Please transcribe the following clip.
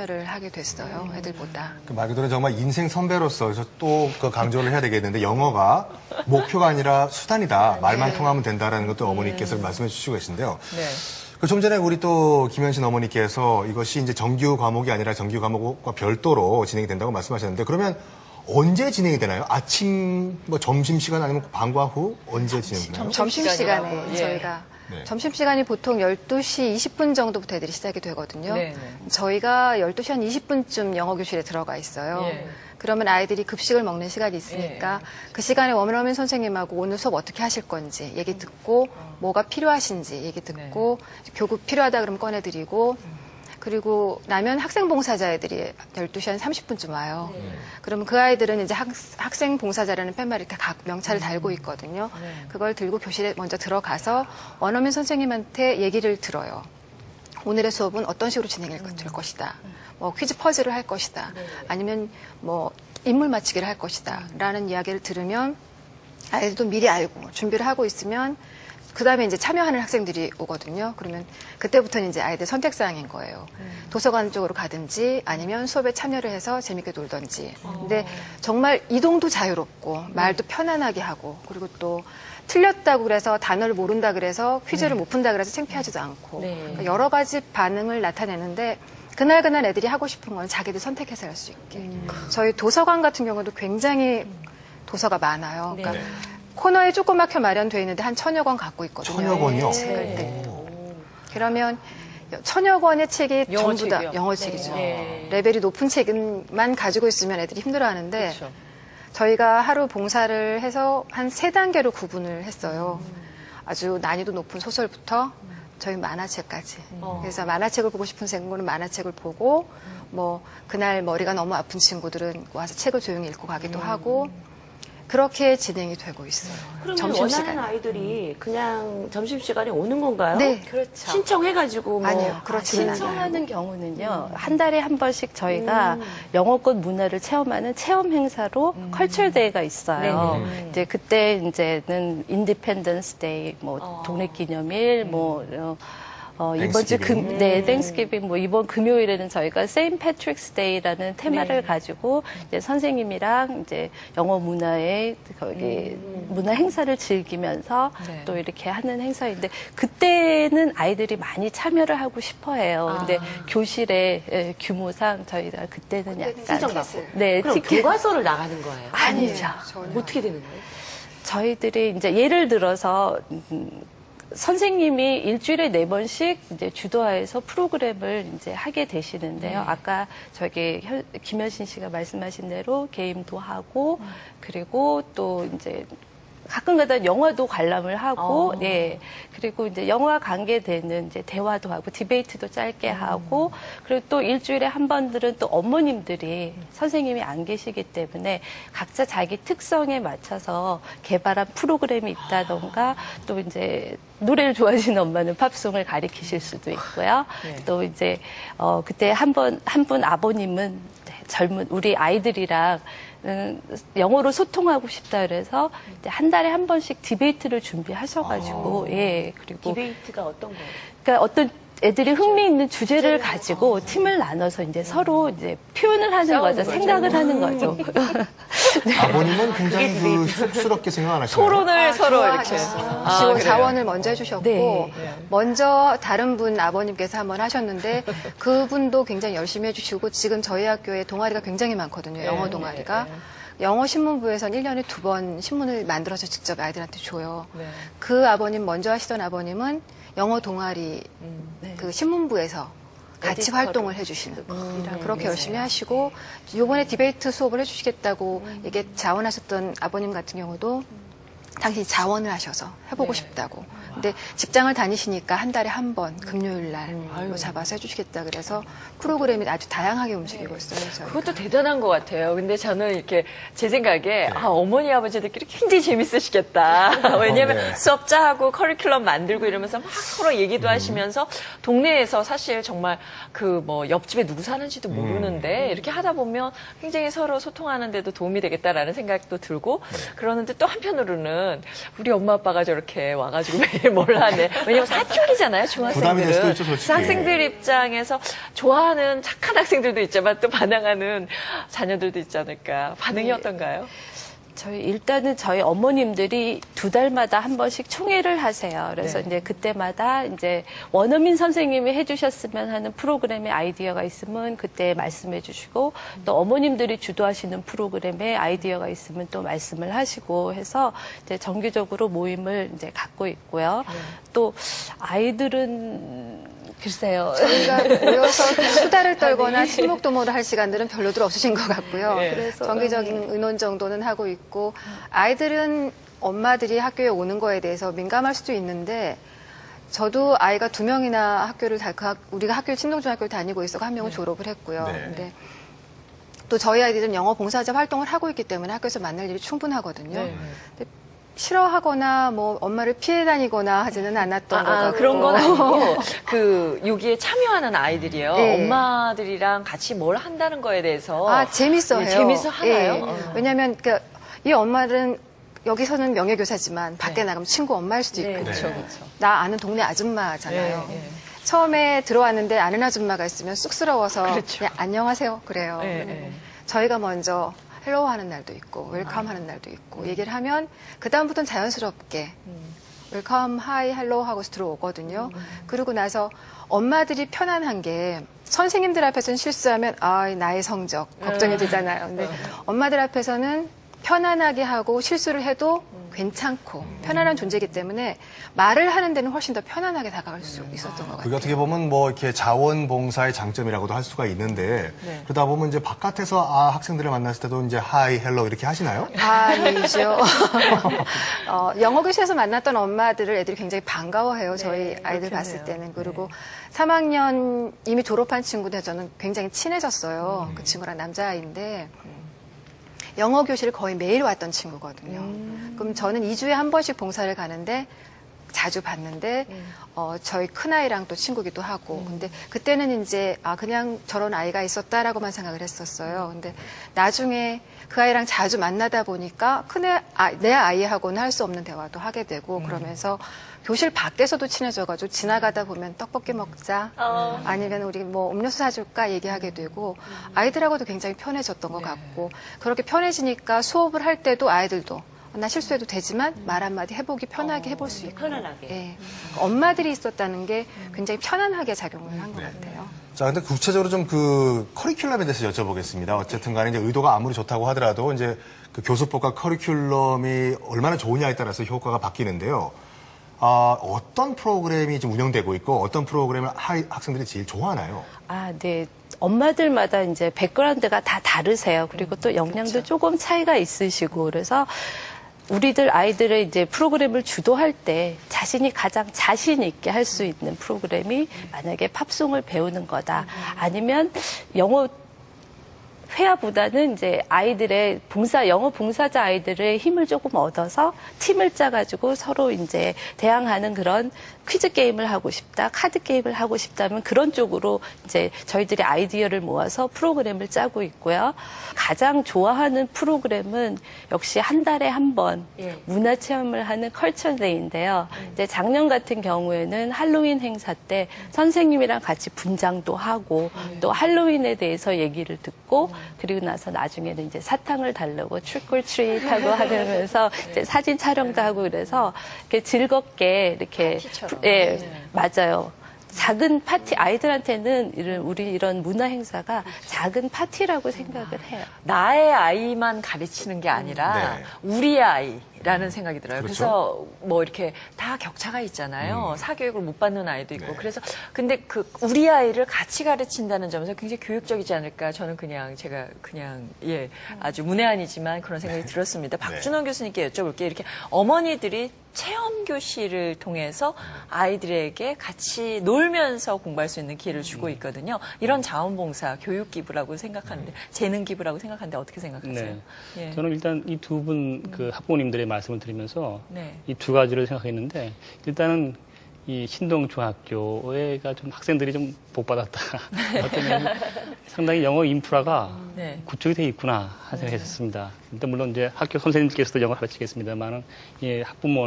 를 하게 됐어요. 애들보다. 말 그대로 정말 인생 선배로서 또 그 강조를 해야 되겠는데 영어가 목표가 아니라 수단이다. 말만 통하면 된다라는 것도 어머니께서 말씀해 주시고 계신데요. 네. 좀 전에 우리 또 김현신 어머니께서 이것이 이제 정규 과목이 아니라 정규 과목과 별도로 진행이 된다고 말씀하셨는데 그러면 언제 진행이 되나요? 아침, 뭐 점심시간 아니면 방과 후 언제 진행되나요? 점심시간에 예. 저희가 네. 점심시간이 보통 12시 20분 정도부터 애들이 시작이 되거든요. 네, 네. 저희가 12시 한 20분쯤 영어교실에 들어가 있어요. 예. 그러면 아이들이 급식을 먹는 시간이 있으니까 그 시간에 원어민 선생님하고 오늘 수업 어떻게 하실 건지 얘기 듣고 뭐가 필요하신지 얘기 듣고 교구 필요하다 그러면 꺼내드리고 그리고 나면 학생봉사자 애들이 12시 한 30분쯤 와요. 그러면 그 아이들은 이제 학생봉사자라는 팻말을 이렇게 각 명찰을 달고 있거든요. 그걸 들고 교실에 먼저 들어가서 원어민 선생님한테 얘기를 들어요. 오늘의 수업은 어떤 식으로 진행이 될 것이다. 뭐 퀴즈 퍼즐을 할 것이다. 아니면 뭐 인물 맞히기를 할 것이다. 라는 이야기를 들으면 아이들도 미리 알고 준비를 하고 있으면 그 다음에 이제 참여하는 학생들이 오거든요. 그러면 그때부터는 이제 아이들 선택사항인 거예요. 도서관 쪽으로 가든지 아니면 수업에 참여를 해서 재밌게 놀던지. 근데 정말 이동도 자유롭고 말도 편안하게 하고 그리고 또 틀렸다고 그래서 단어를 모른다 그래서 퀴즈를 못 푼다 그래서 창피하지도 않고 그러니까 여러 가지 반응을 나타내는데 그날 애들이 하고 싶은 건 자기들 선택해서 할 수 있게. 저희 도서관 같은 경우도 굉장히 도서가 많아요. 그러니까 코너에 조그맣게 마련되어 있는데 한 1000여 권 갖고 있거든요. 1000여 권이요? 책을 때. 그러면 1000여 권의 책이 전부 다 영어 책이죠. 레벨이 높은 책만 가지고 있으면 애들이 힘들어하는데 그렇죠. 저희가 하루 봉사를 해서 한 3단계로 구분을 했어요. 아주 난이도 높은 소설부터 저희 만화책까지. 그래서 만화책을 보고 싶은 친구는 만화책을 보고 뭐 그날 머리가 너무 아픈 친구들은 와서 책을 조용히 읽고 가기도 하고 그렇게 진행이 되고 있어요. 그러면 원하는 아이들이 그냥 점심시간에 오는 건가요? 네. 그렇죠. 신청해가지고 뭐. 아니요, 그렇지는 않아요. 신청하는 경우는요, 한 달에 한 번씩 저희가 영어권 문화를 체험하는 체험 행사로 컬처데이가 있어요. 이제 그때 이제는 인디펜던스 데이, 뭐 독립기념일, 이번 주 땡스기빙 이번 금요일에는 저희가 세인 패트릭스 데이라는 테마를 가지고 이제 선생님이랑 이제 영어 문화의 거기 문화 행사를 즐기면서 또 이렇게 하는 행사인데 그때는 아이들이 많이 참여를 하고 싶어 해요. 근데 교실의 규모상 저희가 그때는 약간 신청받고. 그럼 교과서를 나가는 거예요? 아니죠. 어떻게 되는 거예요? 저희들이 이제 예를 들어서 선생님이 일주일에 4번씩 이제 주도하에서 프로그램을 이제 하게 되시는데요. 아까 김현신 씨가 말씀하신 대로 게임도 하고 그리고 또 이제 가끔가다 영화도 관람을 하고, 그리고 이제 영화 관계되는 이제 대화도 하고, 디베이트도 짧게 하고, 그리고 또 일주일에 한 번들은 또 어머님들이 선생님이 안 계시기 때문에 각자 자기 특성에 맞춰서 개발한 프로그램이 있다던가, 또 이제 노래를 좋아하시는 엄마는 팝송을 가리키실 수도 있고요. 또 이제, 그때 한 분 아버님은 젊은 우리 아이들이랑 영어로 소통하고 싶다 그래서 한 달에 한 번씩 디베이트를 준비하셔가지고 그리고 디베이트가 어떤 거예요? 그러니까 어떤 애들이 흥미있는 주제를 가지고 팀을 나눠서 이제 서로 이제 표현을 하는 거죠. 생각을 하는 거죠. 아버님은 굉장히 쑥스럽게 생각 안 하시나요? 토론을 서로 이렇게. 그리고 자원을 먼저 해주셨고 먼저 다른 분 아버님께서 한번 하셨는데 그분도 굉장히 열심히 해주시고 지금 저희 학교에 동아리가 굉장히 많거든요. 영어 동아리가. 영어 신문부에서는 1년에 2번 신문을 만들어서 직접 아이들한테 줘요. 그 아버님 먼저 하시던 아버님은 영어 동아리 그 신문부에서 같이 활동을 해주시는 그렇게 열심히 하시고 이번에 디베이트 수업을 해주시겠다고 이게 자원하셨던 아버님 같은 경우도 당신이 자원을 하셔서 해보고 싶다고. 근데 직장을 다니시니까 한 달에 한 번 금요일 날로 잡아서 해주시겠다 그래서 프로그램이 아주 다양하게 움직이고 있어요. 저희가. 그것도 대단한 것 같아요. 근데 저는 이렇게 제 생각에 어머니 아버지들끼리 굉장히 재밌으시겠다. 왜냐하면 수업 짜하고 커리큘럼 만들고 이러면서 막 서로 얘기도 하시면서 동네에서 사실 정말 그 뭐 옆집에 누구 사는지도 모르는데 이렇게 하다 보면 굉장히 서로 소통하는 데도 도움이 되겠다라는 생각도 들고 그러는데 또 한편으로는 우리 엄마 아빠가 저렇게 와가지고 매일 하네, 뭘 하네. 왜냐면 사춘기잖아요, 중학생들은. 부담이 될 수도 있죠, 솔직히. 학생들 입장에서 좋아하는 착한 학생들도 있지만 또 반항하는 자녀들도 있지 않을까. 반응이 어떤가요? 일단은 저희 어머님들이 2달마다 한 번씩 총회를 하세요. 그래서 네. 이제 그때마다 이제 원어민 선생님이 해주셨으면 하는 프로그램의 아이디어가 있으면 그때 말씀해 주시고 또 어머님들이 주도하시는 프로그램에 아이디어가 있으면 또 말씀을 하시고 해서 이제 정기적으로 모임을 이제 갖고 있고요. 또 아이들은 글쎄요. 저희가 모여서 수다를 떨거나 친목 도모를 할 시간들은 별로들 없으신 것 같고요. 네. 그래서 정기적인 의논 정도는 하고 있고 아이들은 엄마들이 학교에 오는 거에 대해서 민감할 수도 있는데 저도 아이가 2명이나 학교를 우리가 학교 친동중학교를 다니고 있어서 한 명은 졸업을 했고요. 네. 근데 또 저희 아이들은 영어 봉사자 활동을 하고 있기 때문에 학교에서 만날 일이 충분하거든요. 네. 근데 싫어하거나 뭐 엄마를 피해 다니거나 하지는 않았던 것 같고 그런 건 아니고 여기에 참여하는 아이들이요. 네. 엄마들이랑 같이 뭘 한다는 거에 대해서 재밌어해요. 예, 재밌어 하나요? 예. 왜냐하면 이 엄마들은 여기서는 명예교사지만 밖에 나가면 친구 엄마일 수도 있고 네, 그렇죠, 네. 그렇죠. 나 아는 동네 아줌마잖아요. 예, 예. 처음에 들어왔는데 아는 아줌마가 있으면 쑥스러워서 그렇죠. 그냥 안녕하세요 그래요. 예, 예. 저희가 먼저 헬로우 하는 날도 있고 웰컴 하는 날도 있고 얘기를 하면 그다음부터는 자연스럽게 웰컴 하이 헬로우 하고서 들어오거든요. 그러고 나서 엄마들이 편안한 게 선생님들 앞에서는 실수하면 나의 성적 걱정이 되잖아요. 근데 엄마들 앞에서는 편안하게 하고 실수를 해도 괜찮고 편안한 존재이기 때문에 말을 하는 데는 훨씬 더 편안하게 다가갈 수 있었던 것 그게 같아요. 어떻게 보면 뭐 이렇게 자원봉사의 장점이라고도 할 수가 있는데 네. 그러다 보면 이제 바깥에서 학생들을 만났을 때도 이제 하이, 헬로 이렇게 하시나요? 아니죠. 영어 교실에서 만났던 엄마들을 애들이 굉장히 반가워해요. 저희 아이들 봤을 때는. 그리고 3학년 이미 졸업한 친구들 저는 굉장히 친해졌어요. 그 친구랑 남자아이인데 영어 교실을 거의 매일 왔던 친구거든요. 그럼 저는 2주에 한 번씩 봉사를 가는데 자주 봤는데 저희 큰아이랑 또 친구기도 하고 근데 그때는 이제 그냥 저런 아이가 있었다라고만 생각을 했었어요. 근데 나중에 그 아이랑 자주 만나다 보니까 내 아이하고는 할 수 없는 대화도 하게 되고 그러면서 교실 밖에서도 친해져가지고 지나가다 보면 떡볶이 먹자 아니면 우리 뭐 음료수 사줄까 얘기하게 되고 아이들하고도 굉장히 편해졌던 것 같고 그렇게 편해지니까 수업을 할 때도 아이들도 나 실수해도 되지만 말 한마디 해보기 편하게 해볼 수 있고 편안하게. 예. 엄마들이 있었다는 게 굉장히 편안하게 작용을 한 것 같아요. 자, 근데 구체적으로 좀 그 커리큘럼에 대해서 여쭤보겠습니다. 어쨌든 간에 이제 의도가 아무리 좋다고 하더라도 이제 그 교수법과 커리큘럼이 얼마나 좋으냐에 따라서 효과가 바뀌는데요. 어떤 프로그램이 좀 운영되고 있고 어떤 프로그램을 학생들이 제일 좋아하나요? 네. 엄마들마다 이제 백그라운드가 다 다르세요. 그리고 또 역량도 조금 차이가 있으시고 그래서 우리들 아이들의 이제 프로그램을 주도할 때 자신이 가장 자신 있게 할 수 있는 프로그램이 만약에 팝송을 배우는 거다. 아니면 영어 회화보다는 이제 아이들의 영어 봉사자 아이들의 힘을 조금 얻어서 팀을 짜가지고 서로 이제 대항하는 그런 퀴즈 게임을 하고 싶다, 카드 게임을 하고 싶다면 그런 쪽으로 이제 저희들이 아이디어를 모아서 프로그램을 짜고 있고요. 가장 좋아하는 프로그램은 역시 한 달에 한 번 문화 체험을 하는 컬처데이인데요. 이제 작년 같은 경우에는 할로윈 행사 때 선생님이랑 같이 분장도 하고 또 할로윈에 대해서 얘기를 듣고 그리고 나서 나중에는 이제 사탕을 달라고 트릭-올-트릿 하고 하면서 이제 사진 촬영도 하고 그래서 이렇게 즐겁게 이렇게 맞아요. 작은 파티 아이들한테는 이런 문화 행사가 작은 파티라고 생각을 해요. 나의 아이만 가르치는 게 아니라 네. 우리의 아이라는 생각이 들어요. 그렇죠. 그래서 뭐 이렇게 다 격차가 있잖아요. 사교육을 못 받는 아이도 있고. 네. 그래서 근데 우리 아이를 같이 가르친다는 점에서 굉장히 교육적이지 않을까. 저는 제가 아주 문외한이지만 그런 생각이 들었습니다. 박준원 교수님께 여쭤볼게요. 이렇게 어머니들이 체험 교실을 통해서 아이들에게 같이 놀면서 공부할 수 있는 기회를 주고 있거든요. 이런 자원봉사, 교육 기부라고 생각하는데, 재능 기부라고 생각하는데 어떻게 생각하세요? 네. 예. 저는 일단 이 두 분 그 학부모님들의 말씀을 들으면서 네. 이 두 가지를 생각했는데 일단은 이 신동중학교가 좀 학생들이 좀 복받았다. 어떤 면에서 상당히 영어 인프라가 네. 구축이 돼 있구나 하는 생각했었습니다. 일단 물론 이제 학교 선생님께서도 영어 가르치겠습니다만은 학부모